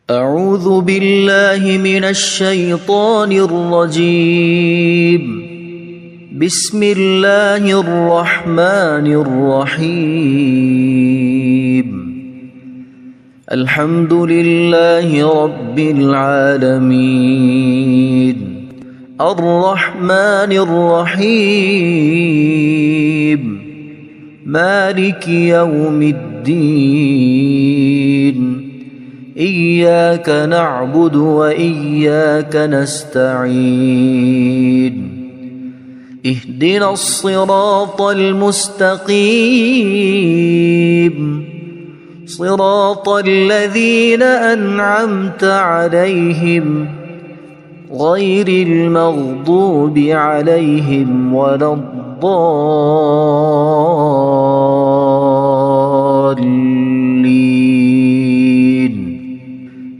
أعوذ بالله من الشيطان الرجيم. بسم الله الرحمن الرحيم. الحمد لله رب العالمين الرحمن الرحيم مالك يوم الدين إياك نعبد وإياك نستعين اهدنا الصراط المستقيم صراط الذين أنعمت عليهم غير المغضوب عليهم ولا الضالين.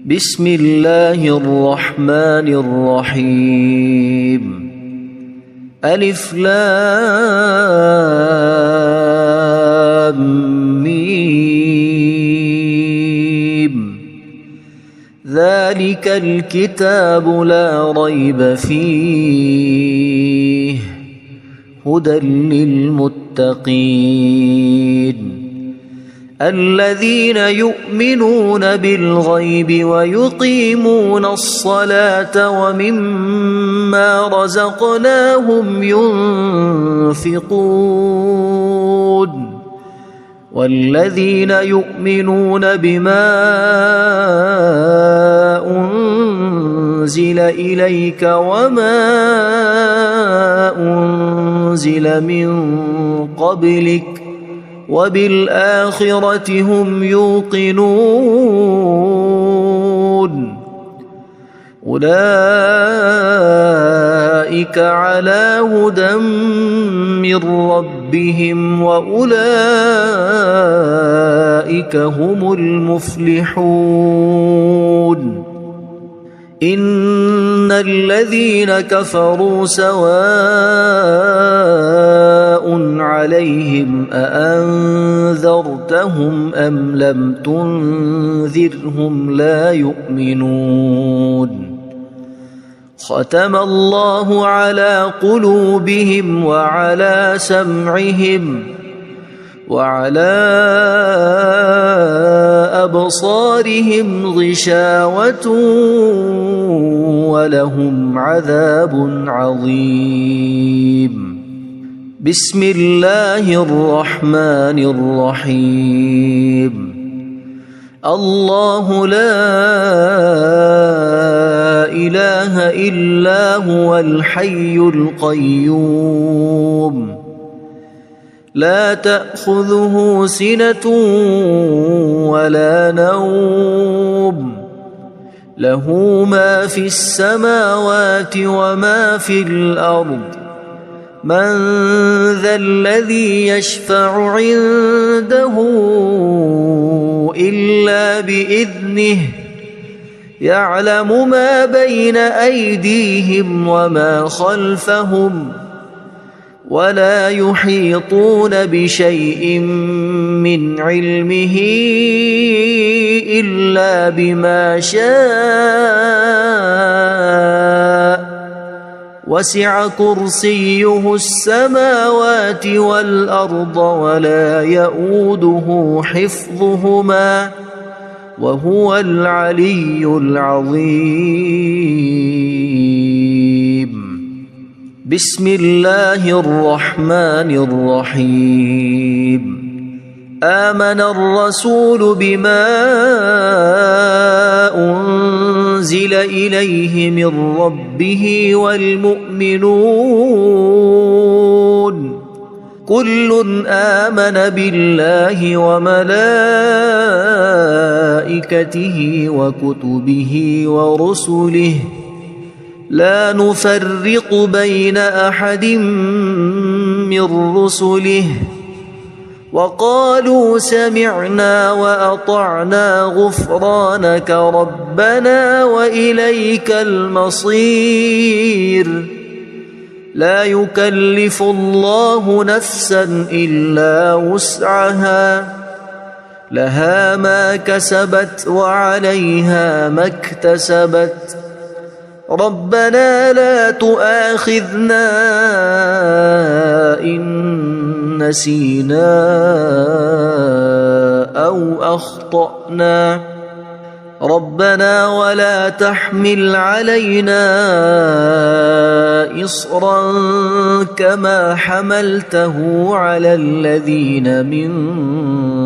بسم الله الرحمن الرحيم. ألف لام ميم. ذلك الكتاب لا ريب فيه هدى للمتقين الذين يؤمنون بالغيب ويقيمون الصلاة ومما رزقناهم ينفقون والذين يؤمنون بما أنزل إليك وما أنزل من قبلك وبالآخرة هم يوقنون أولئك على هدى من ربهم وأولئك هم المفلحون. إن الذين كفروا سواء عليهم أأنذرتهم أم لم تنذرهم لا يؤمنون. ختم الله على قلوبهم وعلى سمعهم وعلى أبصارهم غشاوة ولهم عذاب عظيم. بسم الله الرحمن الرحيم. الله لا إله إلا هو الحي القيوم لا تأخذه سنة ولا نوم له ما في السماوات وما في الأرض. من ذا الذي يشفع عنده إلا بإذنه يعلم ما بين أيديهم وما خلفهم ولا يحيطون بشيء من علمه إلا بما شاء وسع كرسيه السماوات والأرض ولا يؤوده حفظهما وهو العلي العظيم. بسم الله الرحمن الرحيم. آمن الرسول بما أنزل إليه من ربه والمؤمنون كل آمن بالله وملائكته وكتبه ورسله لا نفرق بين أحد من رسله وقالوا سمعنا وأطعنا غفرانك ربنا وإليك المصير. لا يكلف الله نفسا إلا وسعها لها ما كسبت وعليها ما اكتسبت ربنا لا تؤاخذنا إن نسينا أو أخطأنا ربنا ولا تحمل علينا إصرا كما حملته على الذين من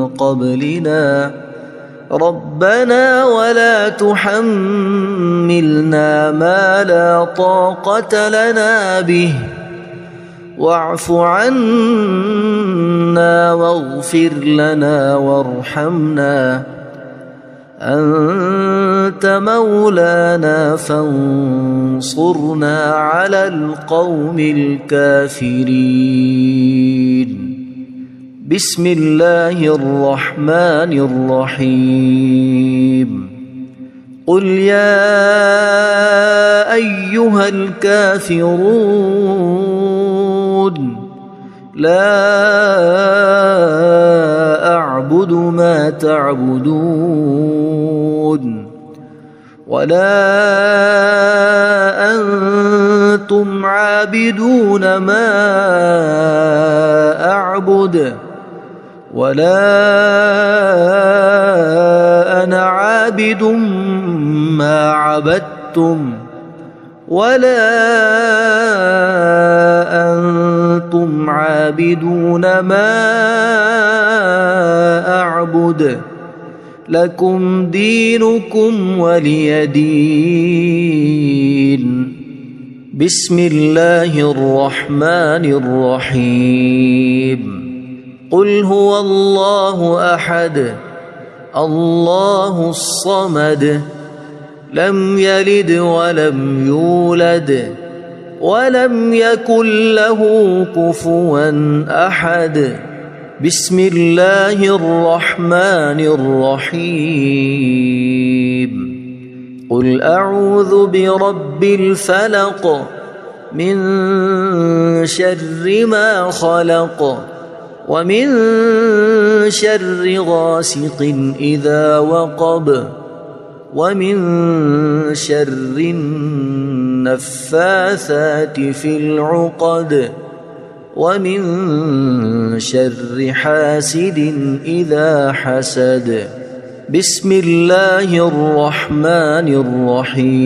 قبلنا ربنا ولا تحملنا ما لا طاقة لنا به واعف عنا واغفر لنا وارحمنا أنت مولانا فانصرنا على القوم الكافرين بسم الله الرحمن الرحيم قل يا أيها الكافرون لا أعبد ما تعبدون ولا أنتم عابدون ما أعبد ولا أنا عابد ما عبدتم ولا أنتم عابدون ما أعبد لكم دينكم ولي دين بسم الله الرحمن الرحيم قل هو الله أحد الله الصمد لم يلد ولم يولد ولم يكن له كفوا أحد بسم الله الرحمن الرحيم قل أعوذ برب الفلق من شر ما خلق ومن شر غاسق إذا وقب ومن شر النفاثات في العقد ومن شر حاسد إذا حسد بسم الله الرحمن الرحيم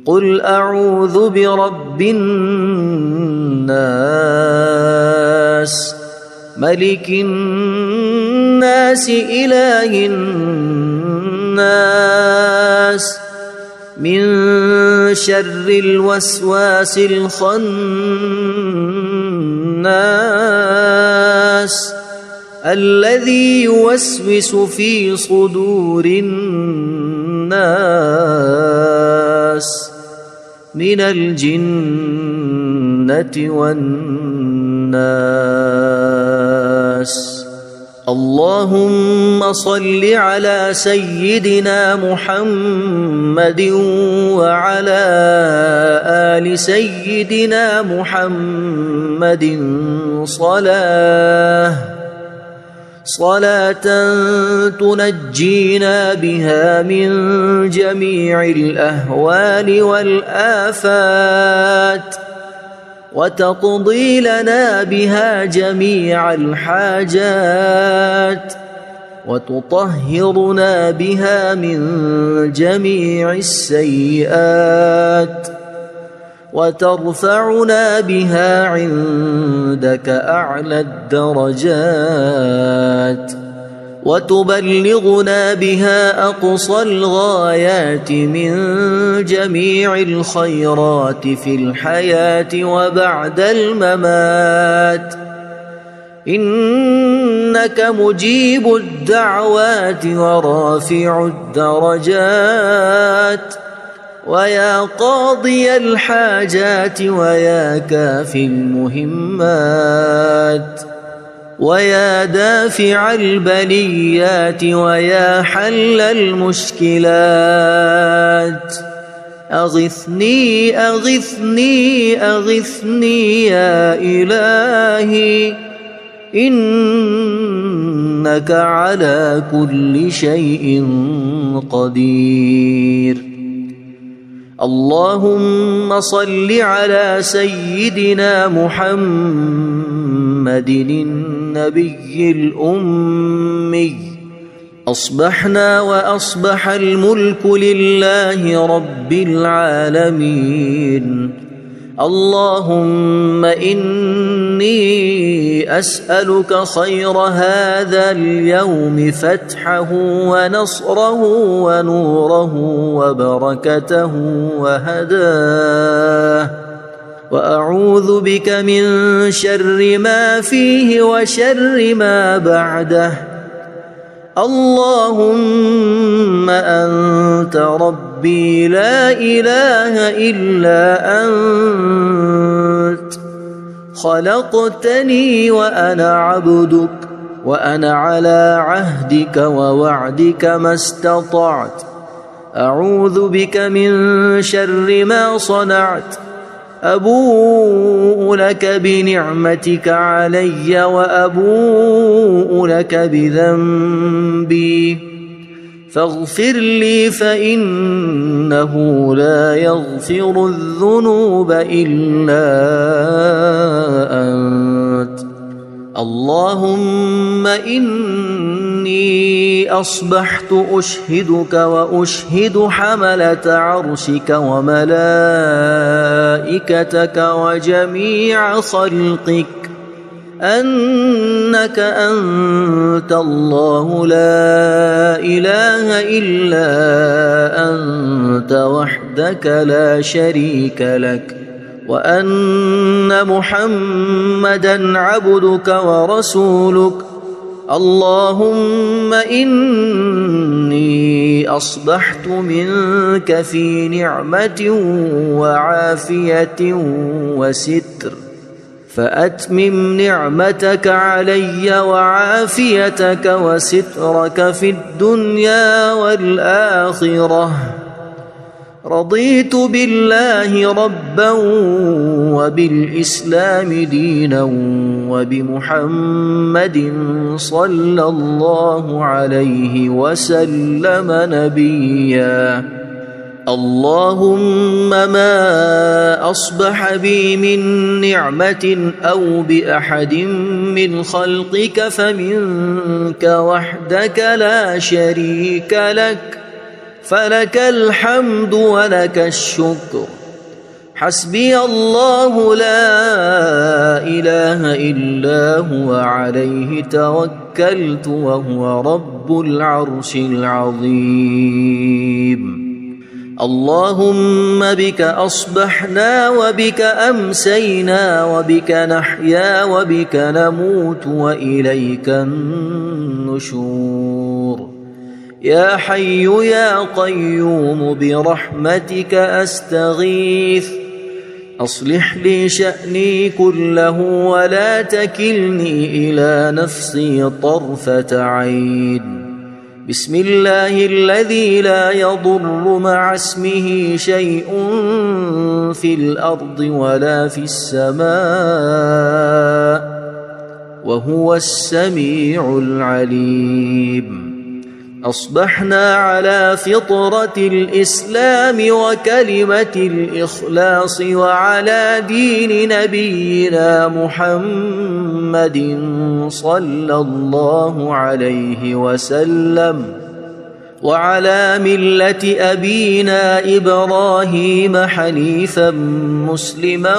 قل أعوذ برب الناس ملك الناس إله الناس من شر الوسواس الخناس الذي يوسوس في صدور الناس من الجنة والناس اللهم صل على سيدنا محمد وعلى آل سيدنا محمد صلاة تنجينا بها من جميع الأهوال والآفات وتقضي لنا بها جميع الحاجات وتطهرنا بها من جميع السيئات وترفعنا بها عندك أعلى الدرجات وتبلغنا بها أقصى الغايات من جميع الخيرات في الحياة وبعد الممات إنك مجيب الدعوات ورافع الدرجات ويا قاضي الحاجات ويا كافي المهمات ويا دافع البليات ويا حل المشكلات أغثني أغثني أغثني يا إلهي إنك على كل شيء قدير. اللهم صل على سيدنا محمد النبي الأمي. أصبحنا وأصبح الملك لله رب العالمين. اللهم إني أسألك خير هذا اليوم، فتحه ونصره ونوره وبركته وهداه، وأعوذ بك من شر ما فيه وشر ما بعده. اللهم أنت ربي لا إله إلا أنت، خلقتني وأنا عبدك، وأنا على عهدك ووعدك ما استطعت. أعوذ بك من شر ما صنعت. أبوء لك بنعمتك علي وأبوء لك بذنبي، فاغفر لي فإنه لا يغفر الذنوب إلا أنت. اللهم إني أصبحت أشهدك وأشهد حملة عرشك وملائكتك وجميع خلقك أنك أنت الله لا إله إلا أنت وحدك لا شريك لك، وأن محمدًا عبدك ورسولك. اللهم إني أصبحت منك في نعمة وعافية وستر، فأتمم نعمتك علي وعافيتك وسترك في الدنيا والآخرة. رضيت بالله ربا وبالإسلام دينا وبمحمد صلى الله عليه وسلم نبيا. اللهم ما أصبح بي من نعمة أو بأحد من خلقك فمنك وحدك لا شريك لك، فلك الحمد ولك الشكر. حسبي الله لا إله إلا هو عليه توكلت وهو رب العرش العظيم. اللهم بك أصبحنا وبك أمسينا وبك نحيا وبك نموت وإليك النشور. يا حي يا قيوم برحمتك أستغيث، أصلح لي شأني كله ولا تكلني إلى نفسي طرفة عين. بسم الله الذي لا يضر مع اسمه شيء في الأرض ولا في السماء وهو السميع العليم. أصبحنا على فطرة الإسلام وكلمة الإخلاص وعلى دين نبينا محمد صلى الله عليه وسلم، وعلى ملة أبينا إبراهيم حنيفا مسلما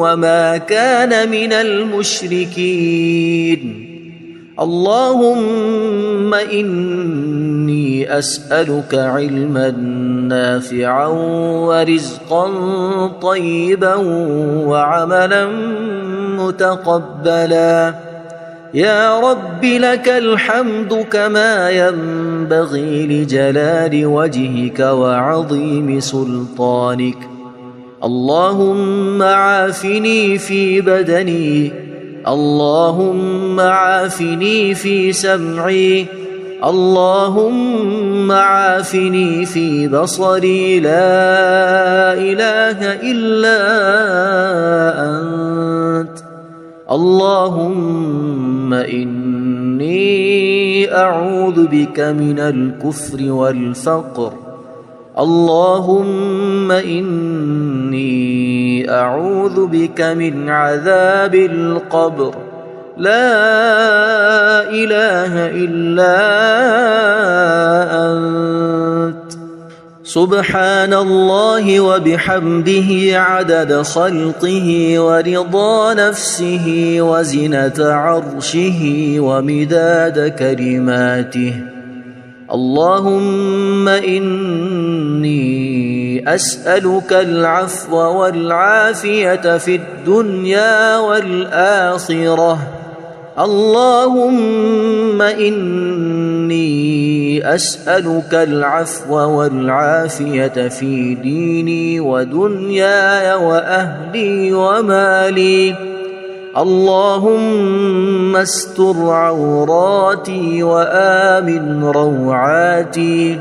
وما كان من المشركين. اللهم إني أسألك علما نافعا ورزقا طيبا وعملا متقبلا. يا رب لك الحمد كما ينبغي لجلال وجهك وعظيم سلطانك. اللهم عافني في بدني، اللهم عافني في سمعي، اللهم عافني في بصري. لا إله إلا أنت. اللهم إني أعوذ بك من الكفر والفقر. اللهم إني أعوذ بك من عذاب القبر. لا إله إلا أنت. سبحان الله وبحمده عدد خلقه ورضا نفسه وزنة عرشه ومداد كلماته. اللهم إني أسألك العفو والعافية في الدنيا والآخرة. اللهم إني أسألك العفو والعافية في ديني ودنياي وأهلي ومالي. اللهم استر عوراتي وآمن روعاتي.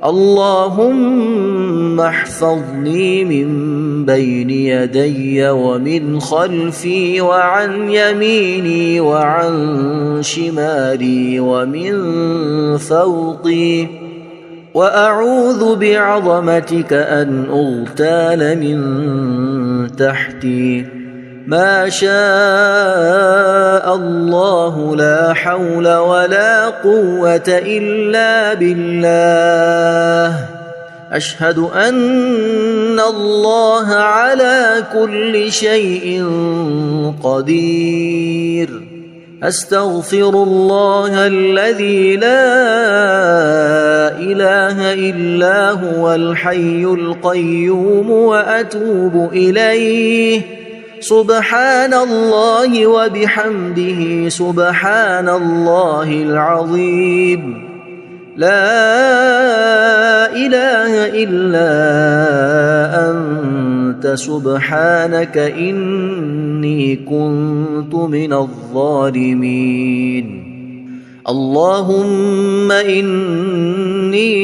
اللهم احفظني من بين يدي ومن خلفي وعن يميني وعن شمالي ومن فوقي. وأعوذ بعظمتك أن أغتال من تحتي. ما شاء الله لا حول ولا قوة إلا بالله. أشهد أن الله على كل شيء قدير. أستغفر الله الذي لا إله إلا هو الحي القيوم وأتوب إليه. سبحان الله وبحمده سبحان الله العظيم. لا إله إلا أنت سبحانك إني كنت من الظالمين. اللهم إني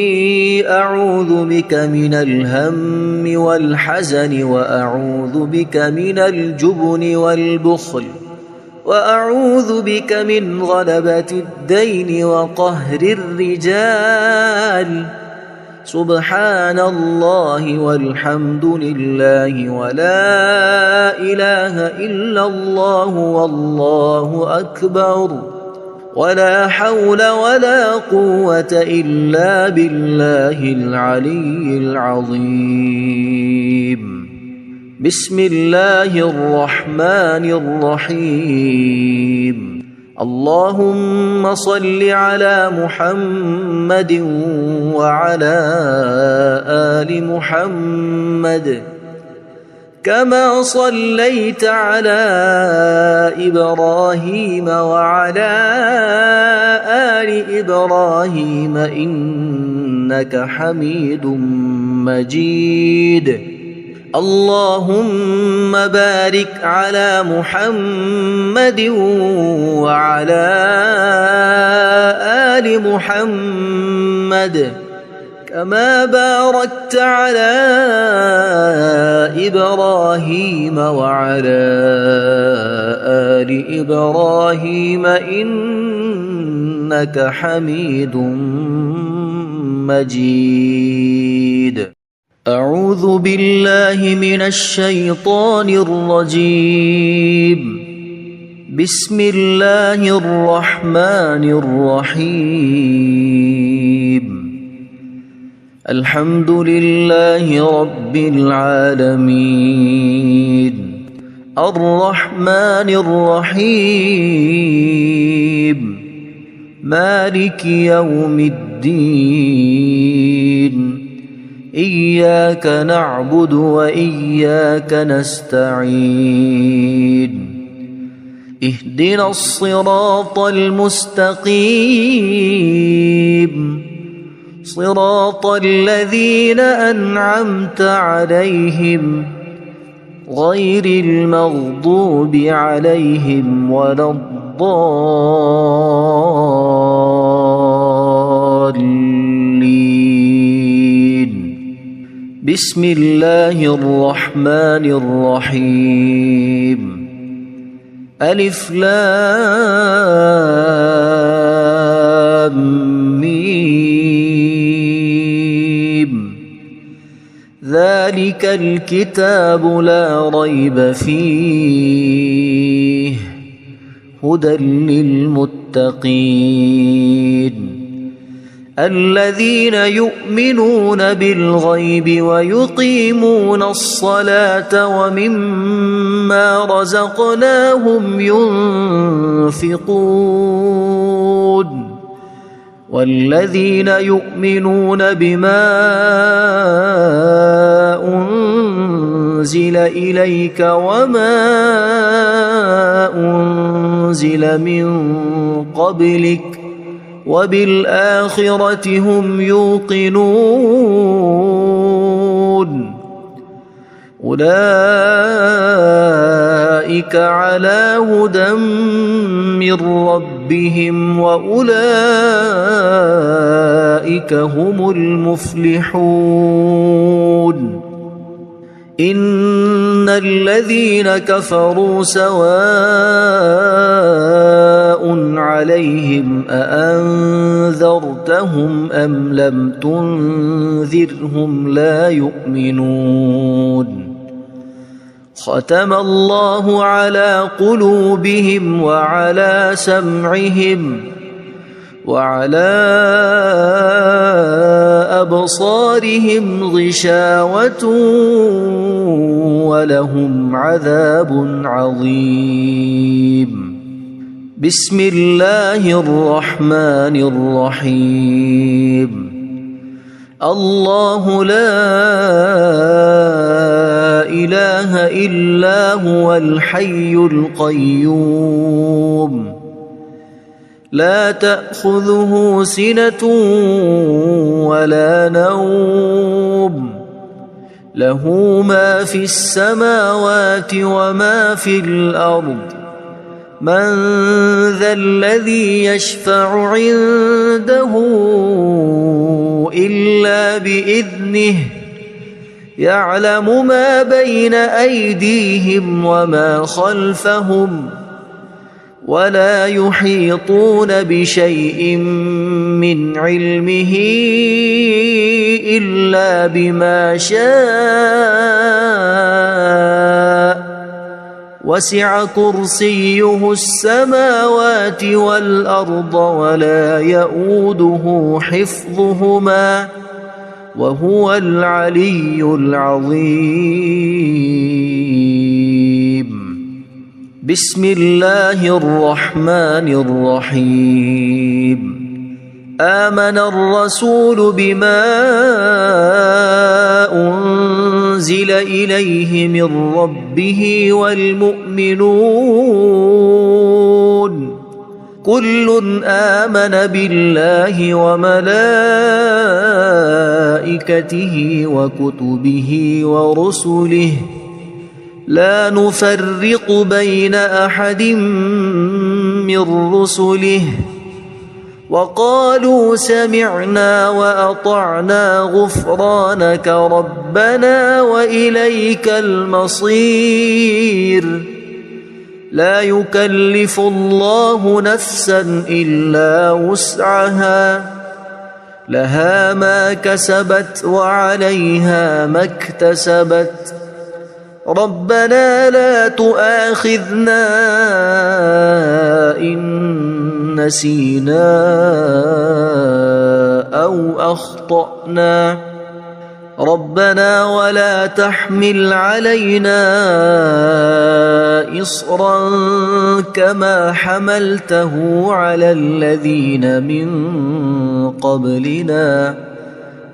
أعوذ بك من الهم والحزن وأعوذ بك من الجبن والبخل وأعوذ بك من غلبة الدين وقهر الرجال. سبحان الله والحمد لله ولا إله إلا الله والله أكبر ولا حول ولا قوة إلا بالله العلي العظيم. بسم الله الرحمن الرحيم. اللهم صل على محمد وعلى آل محمد كما صليت على إبراهيم وعلى آل إبراهيم إنك حميد مجيد. اللهم بارك على محمد وعلى آل محمد كما باركت على إبراهيم وعلى آل إبراهيم إنك حميد مجيد. أعوذ بالله من الشيطان الرجيم. بسم الله الرحمن الرحيم. الحمد لله رب العالمين. الرحمن الرحيم. مالك يوم الدين. إياك نعبد وإياك نستعين. اهدنا الصراط المستقيم صراط الذين أنعمت عليهم غير المغضوب عليهم ولا الضالين. بسم الله الرحمن الرحيم. ألف لام ميم ذلك الكتاب لا ريب فيه هدى للمتقين الذين يؤمنون بالغيب ويقيمون الصلاة ومما رزقناهم ينفقون والذين يؤمنون بما أنزل إليك وما أنزل من قبلك وبالآخرة هم يوقنون أولئك على هدى من ربهم وأولئك هم المفلحون إن الذين كفروا سواء عليهم أأنذرتهم أم لم تنذرهم لا يؤمنون ختم الله على قلوبهم وعلى سمعهم وعلى أبصارهم غشاوة ولهم عذاب عظيم بسم الله الرحمن الرحيم الله لا إله إلا هو الحي القيوم لا تأخذه سنة ولا نوم له ما في السماوات وما في الأرض من ذا الذي يشفع عنده إلا بإذنه يعلم ما بين أيديهم وما خلفهم ولا يحيطون بشيء من علمه إلا بما شاء وسع كرسيه السماوات والأرض ولا يؤوده حفظهما وهو العلي العظيم بسم الله الرحمن الرحيم آمن الرسول بما أنزل إليه من ربه والمؤمنون كل آمن بالله وملائكته وكتبه ورسله لا نفرق بين أحد من رسله وقالوا سمعنا وأطعنا غفرانك ربنا وإليك المصير لا يكلف الله نفسا إلا وسعها لها ما كسبت وعليها ما اكتسبت ربنا لا تؤاخذنا إن نسينا أو أخطأنا ربنا ولا تحمل علينا إصرا كما حملته على الذين من قبلنا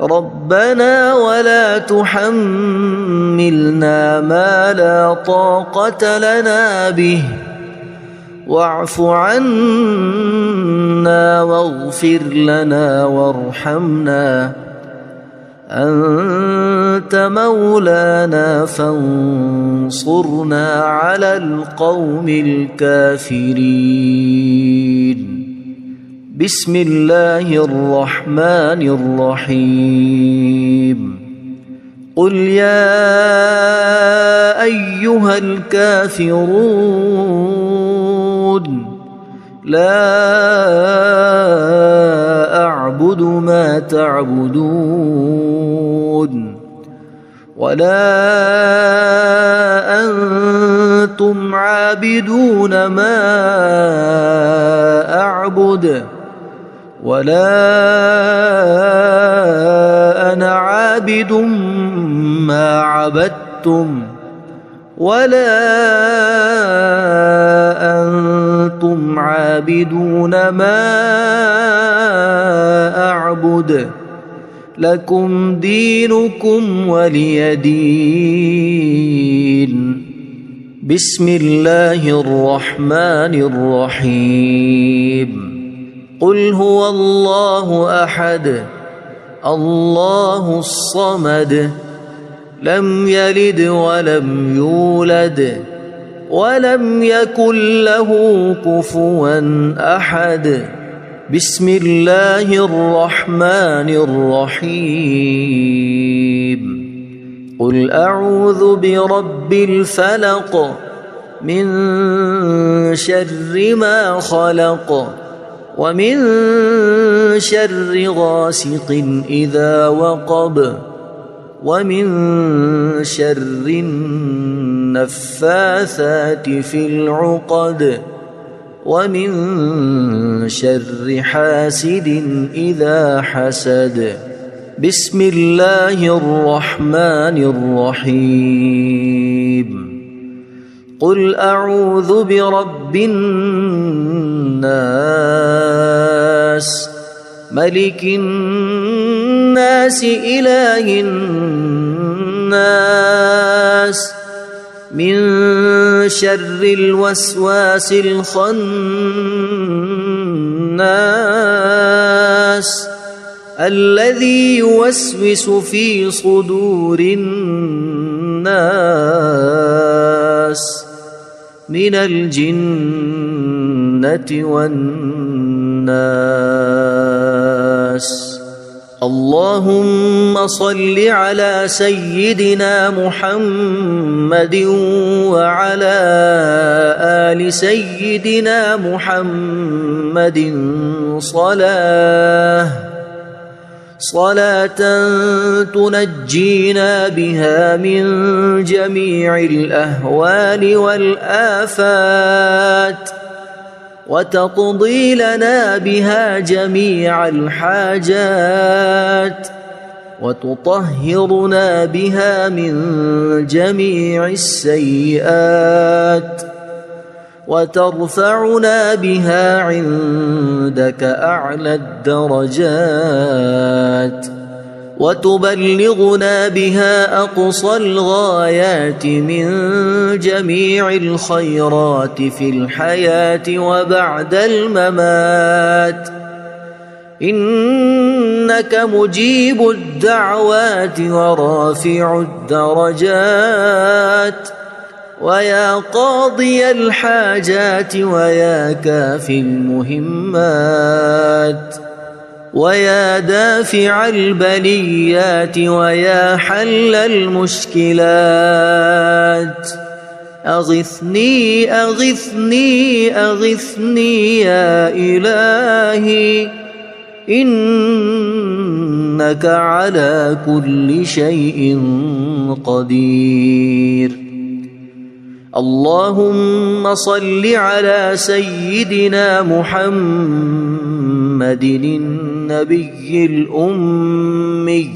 ربنا ولا تحملنا ما لا طاقة لنا به واعف عنا واغفر لنا وارحمنا أنت مولانا فانصرنا على القوم الكافرين بسم الله الرحمن الرحيم قل يا أيها الكافرون لا أعبد ما تعبدون ولا أنتم عابدون ما أعبد ولا أنا عابد ما عبدتم ولا أنتم عابدون ما أعبد لكم دينكم ولي دين. بسم الله الرحمن الرحيم. قل هو الله أحد الله الصمد لم يلد ولم يولد ولم يكن له كفوا أحد. بسم الله الرحمن الرحيم. قل أعوذ برب الفلق من شر ما خلق ومن شر غاسق إذا وقب ومن شر النفاثات في العقد ومن شر حاسد إذا حسد. بسم الله الرحمن الرحيم. قل أعوذ برب الناس ملك الناس إله الناس من شر الوسواس الخناس الذي يوسوس في صدور الناس من الجنة والناس. اللهم صل على سيدنا محمد وعلى آل سيدنا محمد صلاة تنجينا بها من جميع الأهوال والآفات وتقضي لنا بها جميع الحاجات وتطهرنا بها من جميع السيئات وترفعنا بها عندك أعلى الدرجات وتبلغنا بها أقصى الغايات من جميع الخيرات في الحياة وبعد الممات. إنك مجيب الدعوات ورافع الدرجات ويا قاضي الحاجات ويا كافي المهمات ويا دافع البليات ويا حل المشكلات. أغثني أغثني أغثني يا إلهي إنك على كل شيء قدير. اللهم صل على سيدنا محمد النبي الأمي.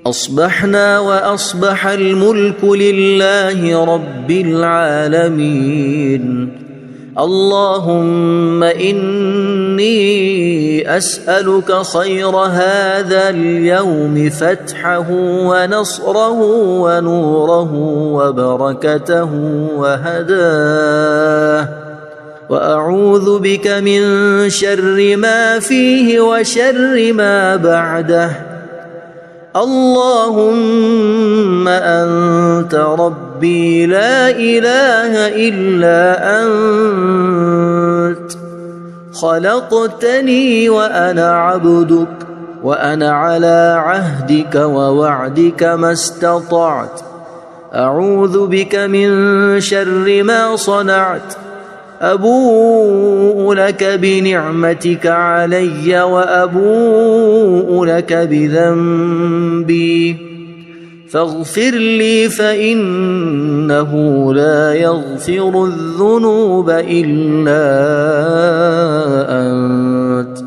أصبحنا وأصبح الملك لله رب العالمين. اللهم إني أسألك خير هذا اليوم فتحه ونصره ونوره وبركته وهداه وأعوذ بك من شر ما فيه وشر ما بعده. اللهم أنت ربي لا إله إلا أنت خلقتني وأنا عبدك وأنا على عهدك ووعدك ما استطعت. أعوذ بك من شر ما صنعت أبوء لك بنعمتك علي وأبوء لك بذنبي فاغفر لي فإنه لا يغفر الذنوب إلا أنت.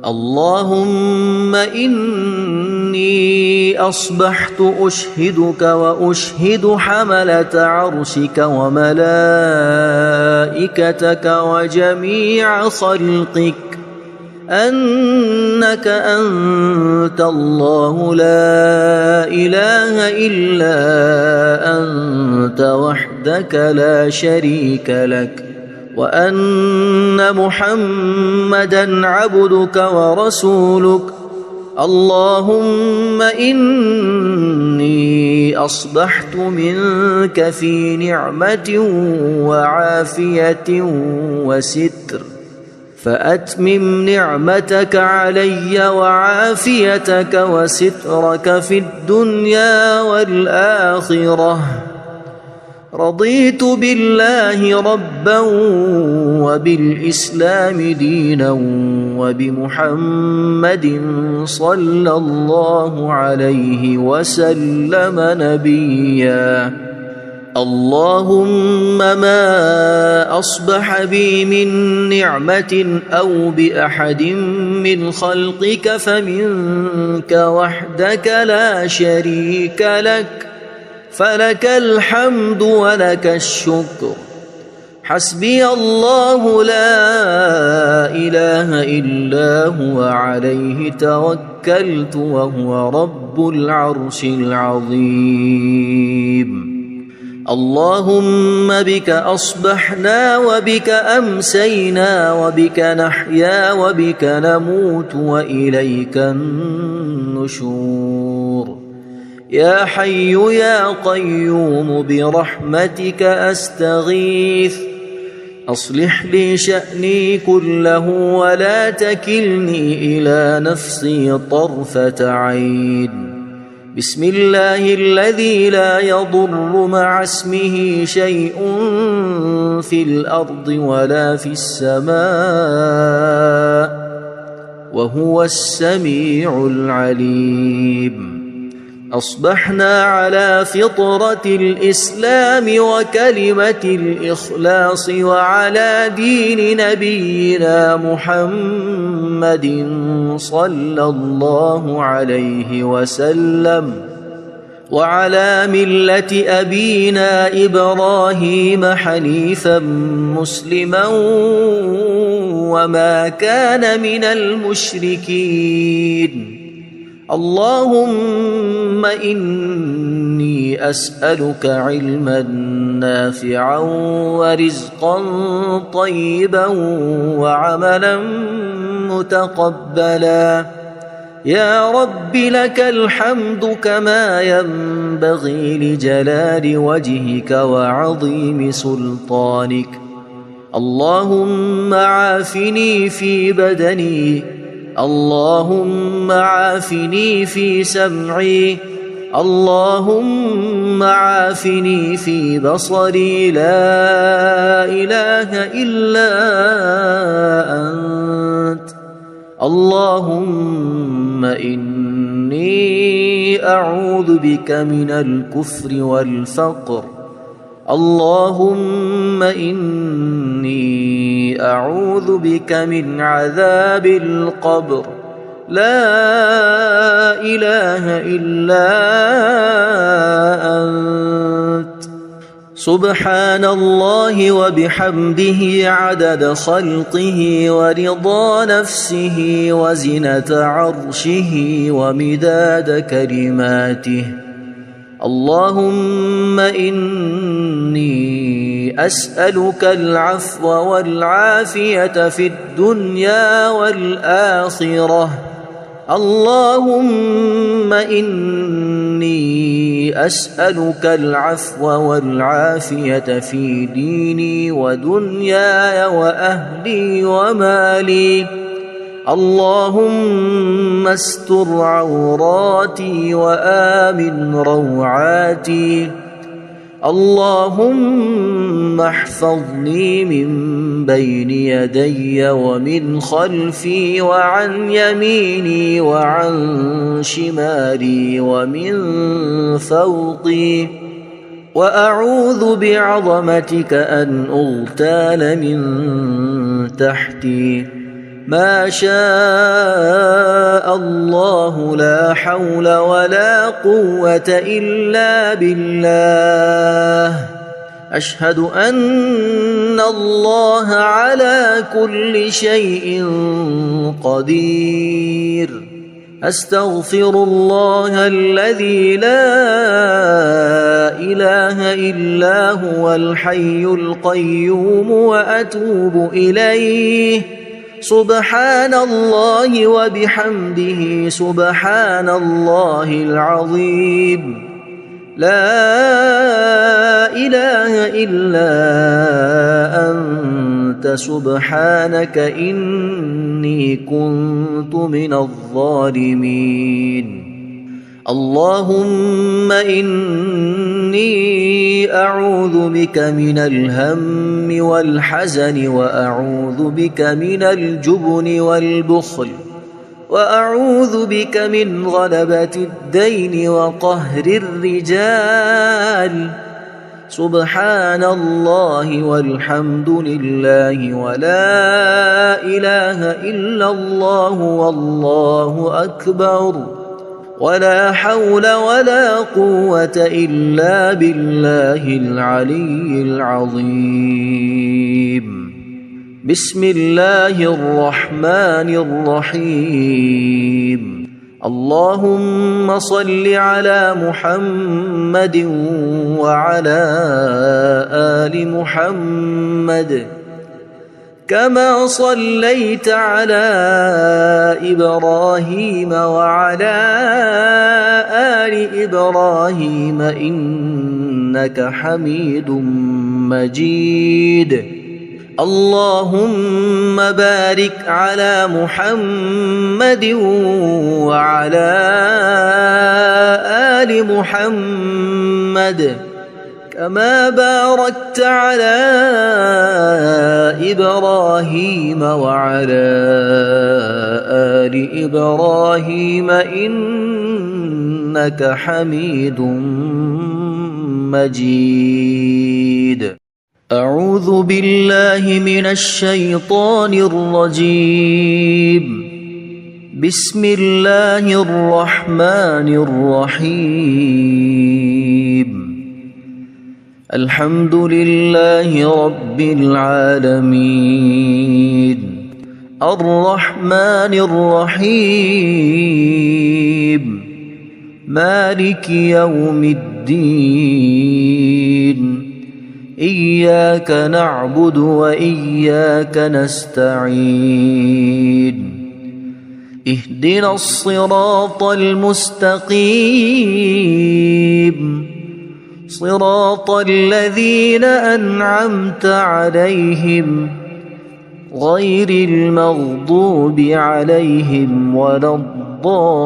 اللهم إني أصبحت أشهدك وأشهد حملة عرشك وملائكتك وجميع خلقك أنك أنت الله لا إله إلا أنت وحدك لا شريك لك وأن محمدًا عبدك ورسولك. اللهم إني أصبحت منك في نعمة وعافية وستر فأتمم نعمتك علي وعافيتك وسترك في الدنيا والآخرة. رضيت بالله ربا وبالإسلام دينا وبمحمد صلى الله عليه وسلم نبيا. اللهم ما أصبح بي من نعمة أو بأحد من خلقك فمنك وحدك لا شريك لك فلك الحمد ولك الشكر. حسبي الله لا إله إلا هو عليه توكلت وهو رب العرش العظيم. اللهم بك أصبحنا وبك أمسينا وبك نحيا وبك نموت وإليك النشور. يا حي يا قيوم برحمتك أستغيث أصلح لي شأني كله ولا تكلني إلى نفسي طرفة عين. بسم الله الذي لا يضر مع اسمه شيء في الأرض ولا في السماء وهو السميع العليم. أصبحنا على فطرة الإسلام وكلمة الإخلاص وعلى دين نبينا محمد صلى الله عليه وسلم وعلى ملة أبينا إبراهيم حنيفا مسلما وما كان من المشركين. اللهم إني أسألك علما نافعا ورزقا طيبا وعملا متقبلا. يا رب لك الحمد كما ينبغي لجلال وجهك وعظيم سلطانك. اللهم عافني في بدني اللهم عافني في سمعي اللهم عافني في بصري لا إله إلا أنت. اللهم إني أعوذ بك من الكفر والفقر. اللهم إني أعوذ بك من عذاب القبر. لا إله إلا أنت. سبحان الله وبحمده عدد خلقه ورضا نفسه وزنة عرشه ومداد كلماته. اللهم إني أسألك العفو والعافية في الدنيا والآخرة. اللهم إني أسألك العفو والعافية في ديني ودنياي وأهلي ومالي. اللهم استر عوراتي وآمن روعاتي. اللهم احفظني من بين يدي ومن خلفي وعن يميني وعن شمالي ومن فوقي، وأعوذ بعظمتك أن أغتال من تحتي. ما شاء الله لا حول ولا قوة إلا بالله. أشهد أن الله على كل شيء قدير. أستغفر الله الذي لا إله إلا هو الحي القيوم وأتوب إليه. سبحان الله وبحمده سبحان الله العظيم. لا إله إلا أنت سبحانك إني كنت من الظالمين. اللهم إني أعوذ بك من الهم والحزن، وأعوذ بك من الجبن والبخل، وأعوذ بك من غلبة الدين وقهر الرجال. سبحان الله والحمد لله ولا إله إلا الله والله أكبر، ولا حول ولا قوة إلا بالله العلي العظيم. بسم الله الرحمن الرحيم. اللهم صل على محمد وعلى آل محمد كما صليت على إبراهيم وعلى آل إبراهيم إنك حميد مجيد. اللهم بارك على محمد وعلى آل محمد كما باركت على إبراهيم وعلى آل إبراهيم إنك حميد مجيد. أعوذ بالله من الشيطان الرجيم. بسم الله الرحمن الرحيم. الحمد لله رب العالمين. الرحمن الرحيم. مالك يوم الدين. إياك نعبد وإياك نستعين. اهدنا الصراط المستقيم، صراط الذين أنعمت عليهم غير المغضوب عليهم ولا الضالين.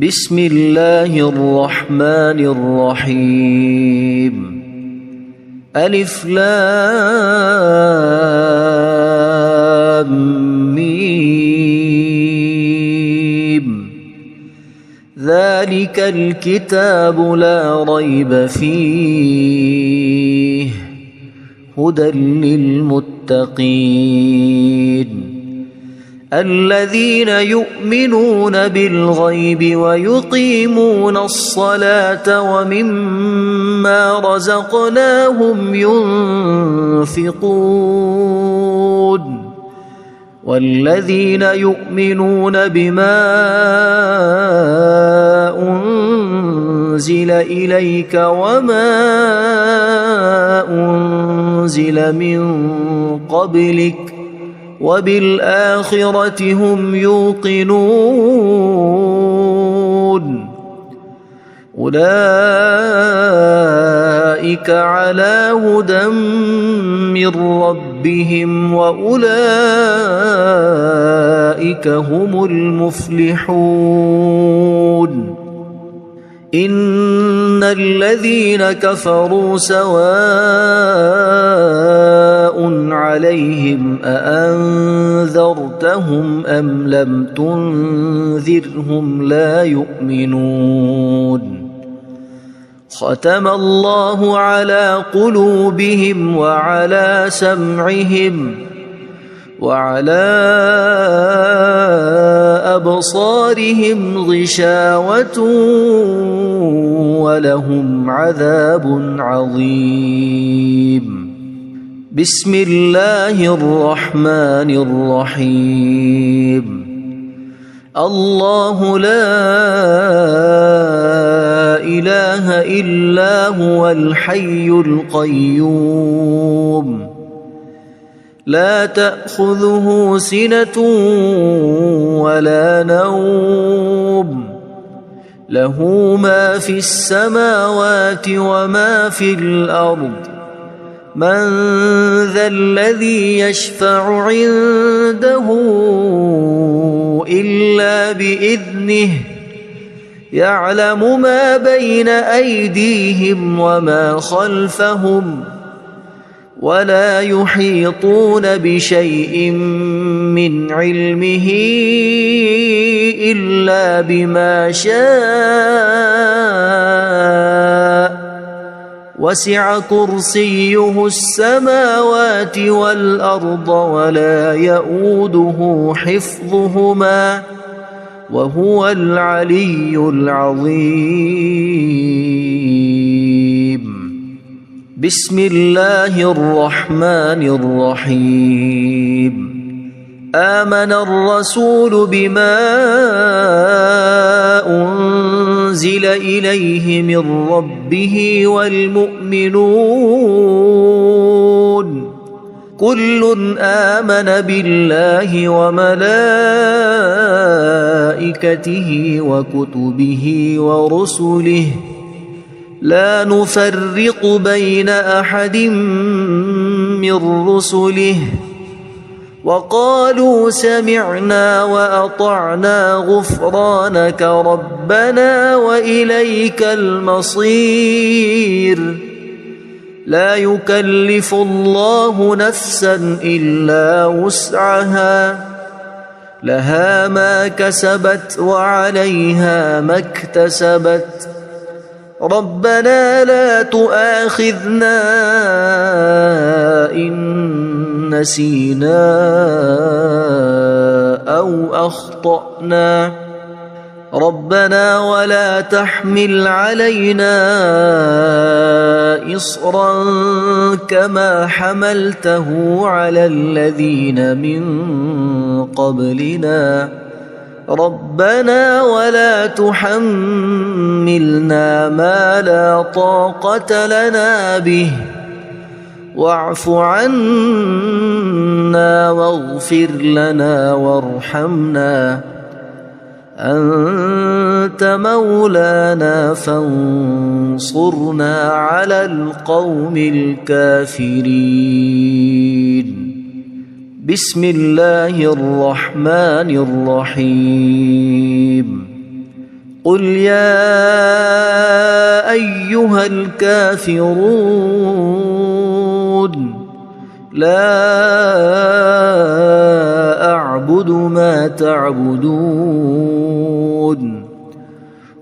بسم الله الرحمن الرحيم. ألف لام ميم. ذلك الكتاب لا ريب فيه هدى للمتقين الذين يؤمنون بالغيب ويقيمون الصلاة ومما رزقناهم ينفقون والذين يؤمنون بما أنزل إليك وما أنزل من قبلك وبالآخرة هم يوقنون أولئك على هدى من ربهم وأولئك هم المفلحون إن الذين كفروا سواء عليهم أأنذرتهم أم لم تنذرهم لا يؤمنون ختم الله على قلوبهم وعلى سمعهم وعلى أبصارهم غشاوة ولهم عذاب عظيم بسم الله الرحمن الرحيم الله لا إله إلا هو الحي القيوم لا تأخذه سنة ولا نوم له ما في السماوات وما في الأرض من ذا الذي يشفع عنده إلا بإذنه يعلم ما بين أيديهم وما خلفهم ولا يحيطون بشيء من علمه إلا بما شاء وسع كرسيه السماوات والأرض ولا يؤوده حفظهما وهو العلي العظيم بسم الله الرحمن الرحيم آمن الرسول بما أنزل إليه من ربه والمؤمنون كل آمن بالله وملائكته وكتبه ورسله لا نفرق بين أحد من رسله وقالوا سمعنا وأطعنا غفرانك ربنا وإليك المصير لا يكلف الله نفسا إلا وسعها لها ما كسبت وعليها ما اكتسبت ربنا لا تؤاخذنا إن نسينا أو أخطأنا ربنا ولا تحمل علينا إصرا كما حملته على الذين من قبلنا ربنا ولا تحملنا ما لا طاقة لنا به واعف عنا واغفر لنا وارحمنا أنت مولانا فانصرنا على القوم الكافرين بسم الله الرحمن الرحيم قل يا أيها الكافرون لا أعبد ما تعبدون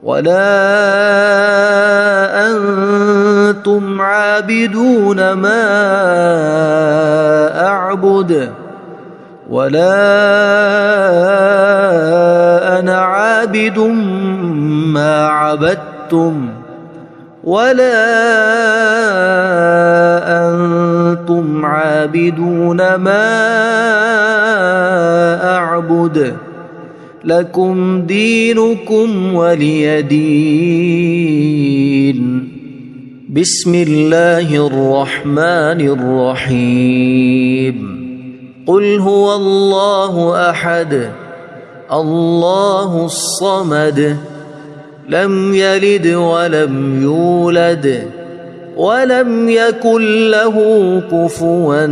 ولا أنتم عابدون ما أعبد ولا أنا عابد ما عبدتم ولا أنتم عابدون ما أعبد لكم دينكم ولي دين بسم الله الرحمن الرحيم قل هو الله أحد الله الصمد لم يلد ولم يولد ولم يكن له كفوا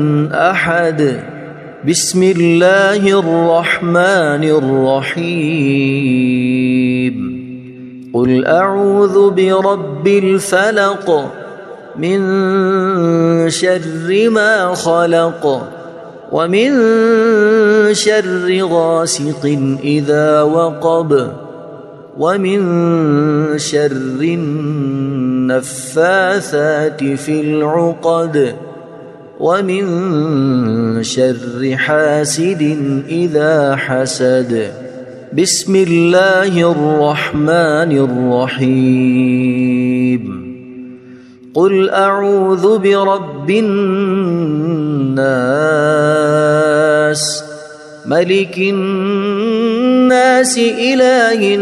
أحد. بسم الله الرحمن الرحيم. قل أعوذ برب الفلق من شر ما خلق ومن شر غاسق إذا وقب ومن شر النفاثات في العقد ومن شر حاسد إذا حسد. بسم الله الرحمن الرحيم. قل أعوذ برب الناس ملك الناس إله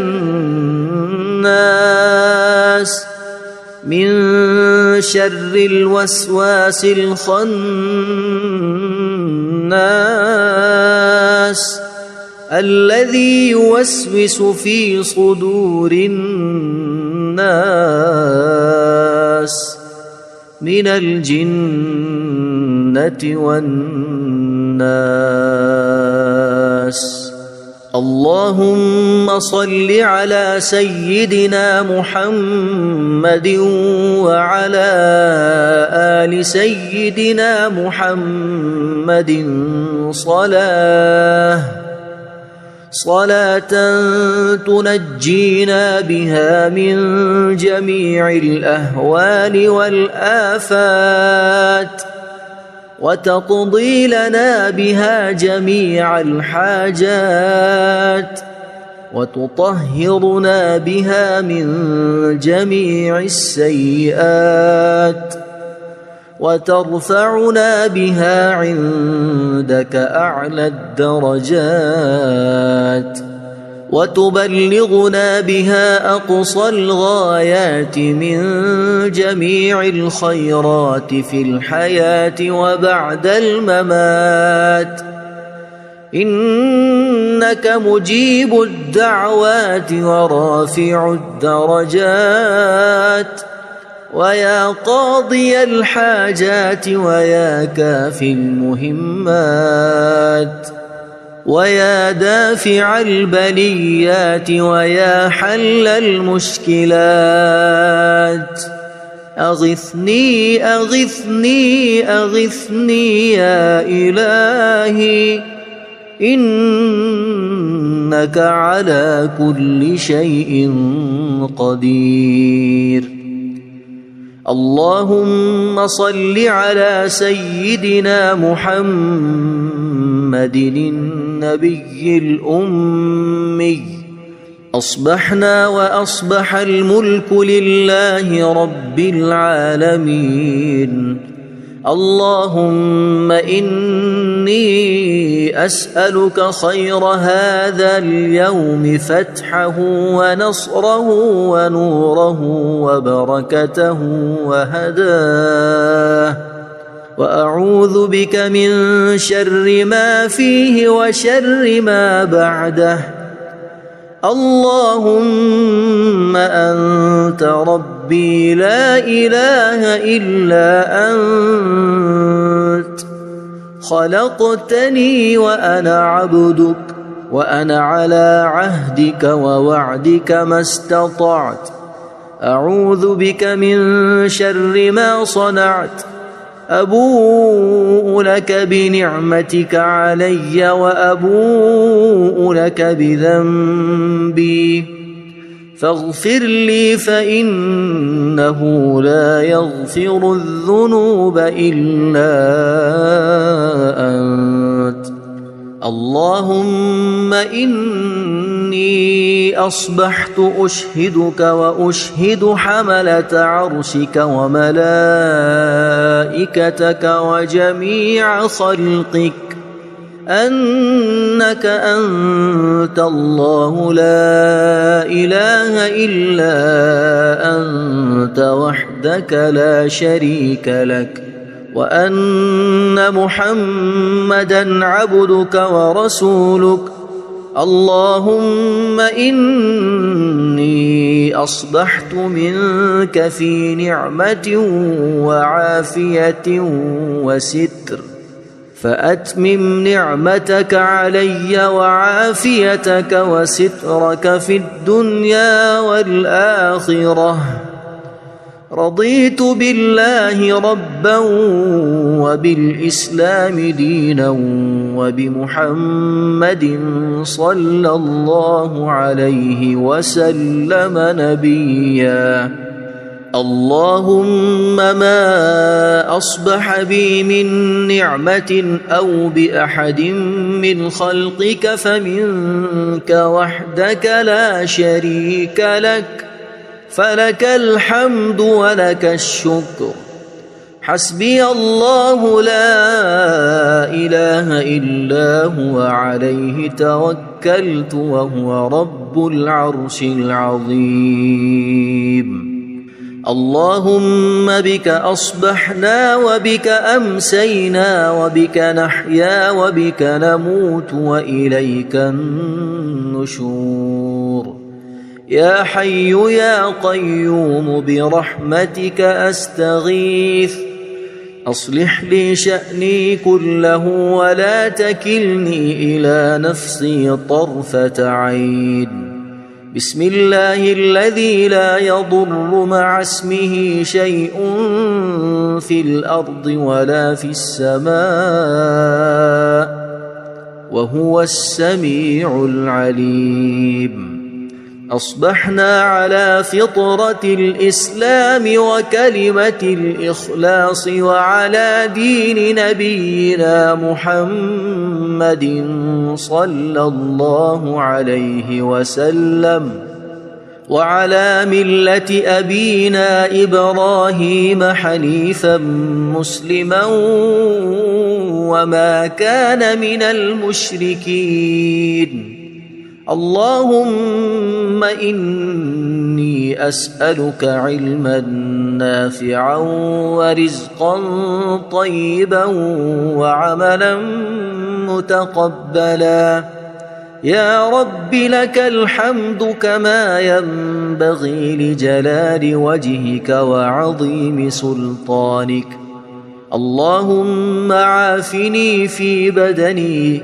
الناس من شر الوسواس الخناس الذي يوسوس في صدور الناس من الجنة والناس. اللهم صل على سيدنا محمد وعلى آل سيدنا محمد صلاة تنجينا بها من جميع الأهوال والآفات وتقضي لنا بها جميع الحاجات وتطهرنا بها من جميع السيئات وترفعنا بها عندك أعلى الدرجات وتبلغنا بها أقصى الغايات من جميع الخيرات في الحياة وبعد الممات. إنك مجيب الدعوات ورافع الدرجات ويا قاضي الحاجات ويا كافي المهمات ويا دافع البليات ويا حل المشكلات. أغثني أغثني أغثني يا إلهي إنك على كل شيء قدير. اللهم صل على سيدنا محمد النبي الأمي. أصبحنا وأصبح الملك لله رب العالمين. اللهم إني أسألك خير هذا اليوم فتحه ونصره ونوره وبركته وهداه وأعوذ بك من شر ما فيه وشر ما بعده. اللهم أنت ربي لا إله إلا أنت خلقتني وأنا عبدك وأنا على عهدك ووعدك ما استطعت. أعوذ بك من شر ما صنعت. أبوء لك بنعمتك علي وأبوء لك بذنبي فاغفر لي فإنه لا يغفر الذنوب إلا أنت. اللهم إني أصبحت أشهدك وأشهد حملة عرشك وملائكتك وجميع خلقك أنك أنت الله لا إله إلا أنت وحدك لا شريك لك وأن محمدًا عبدك ورسولك. اللهم إني إني أصبحت منك في نعمة وعافية وستر، فأتمم نعمتك علي وعافيتك وسترك في الدنيا والآخرة. رضيت بالله ربا وبالإسلام دينا وبمحمد صلى الله عليه وسلم نبيا. اللهم ما أصبح بي من نعمة أو بأحد من خلقك فمنك وحدك لا شريك لك، فلك الحمد ولك الشكر. حسبي الله لا إله إلا هو عليه توكلت وهو رب العرش العظيم. اللهم بك أصبحنا وبك أمسينا وبك نحيا وبك نموت وإليك النشور. يا حي يا قيوم برحمتك أستغيث، أصلح لي شأني كله ولا تكلني إلى نفسي طرفة عين. بسم الله الذي لا يضر مع اسمه شيء في الأرض ولا في السماء وهو السميع العليم. أصبحنا على فطرة الإسلام وكلمة الإخلاص وعلى دين نبينا محمد صلى الله عليه وسلم وعلى ملة أبينا إبراهيم حنيفا مسلما وما كان من المشركين. اللهم إني أسألك علما نافعا ورزقا طيبا وعملا متقبلا. يا رب لك الحمد كما ينبغي لجلال وجهك وعظيم سلطانك. اللهم عافني في بدني،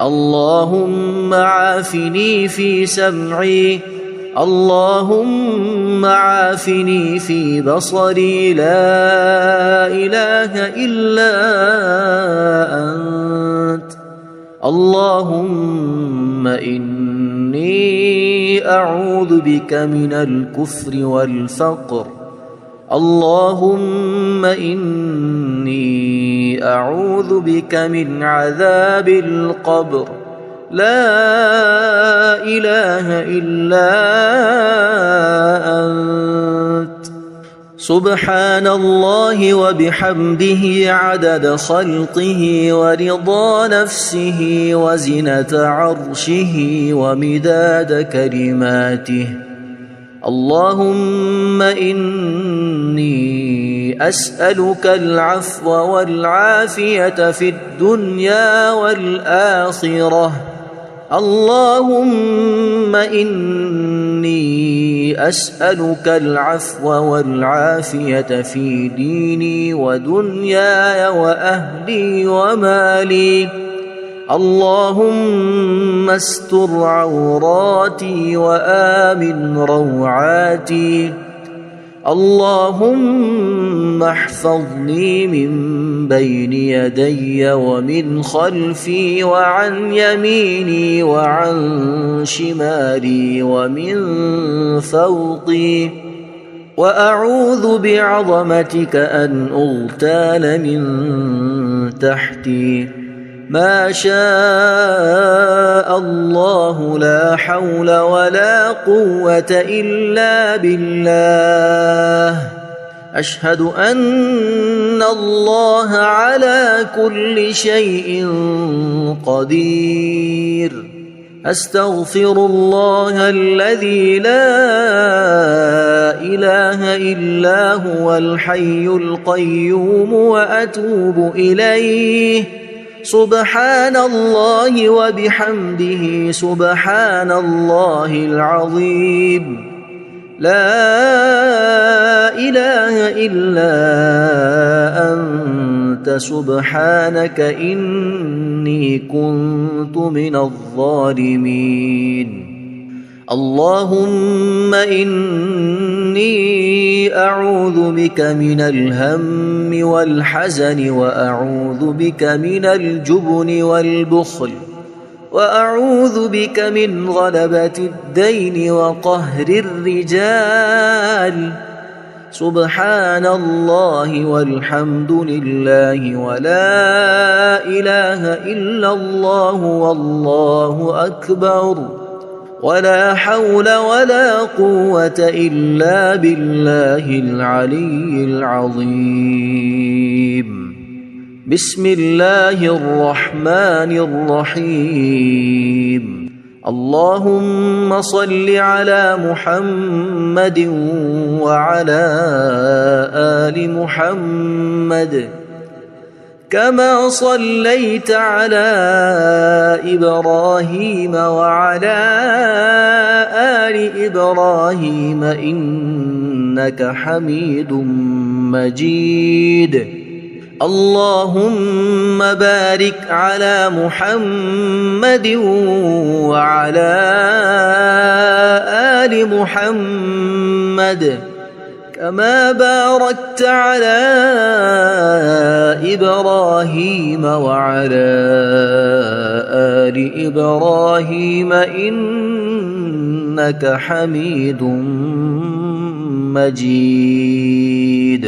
اللهم عافني في سمعي، اللهم عافني في بصري. لا إله إلا أنت. اللهم إني أعوذ بك من الكفر والفقر. اللهم إني أعوذ بك من عذاب القبر. لا إله إلا أنت. سبحان الله وبحمده عدد خلقه ورضا نفسه وزنة عرشه ومداد كلماته. اللهم إني أسألك العفو والعافية في الدنيا والآخرة. اللهم إني أسألك العفو والعافية في ديني ودنياي وأهلي ومالي. اللهم استر عوراتي وآمن روعاتي. اللهم احفظني من بين يدي ومن خلفي وعن يميني وعن شمالي ومن فوقي. وأعوذ بعظمتك أن أغتال من تحتي. ما شاء الله لا حول ولا قوة إلا بالله. أشهد أن الله على كل شيء قدير. أستغفر الله الذي لا إله إلا هو الحي القيوم وأتوب إليه. سبحان الله وبحمده سبحان الله العظيم. لا إله إلا أنت سبحانك إني كنت من الظالمين. اللهم إني أعوذ بك من الهم والحزن وأعوذ بك من الجبن والبخل وأعوذ بك من غلبة الدين وقهر الرجال. سبحان الله والحمد لله ولا إله إلا الله والله أكبر ولا حول ولا قوة إلا بالله العلي العظيم. بسم الله الرحمن الرحيم. اللهم صل على محمد وعلى آل محمد كما صليت على إبراهيم وعلى آل إبراهيم إنك حميد مجيد. اللهم بارك على محمد وعلى آل محمد كما باركت على إبراهيم وعلى آل إبراهيم إنك حميد مجيد.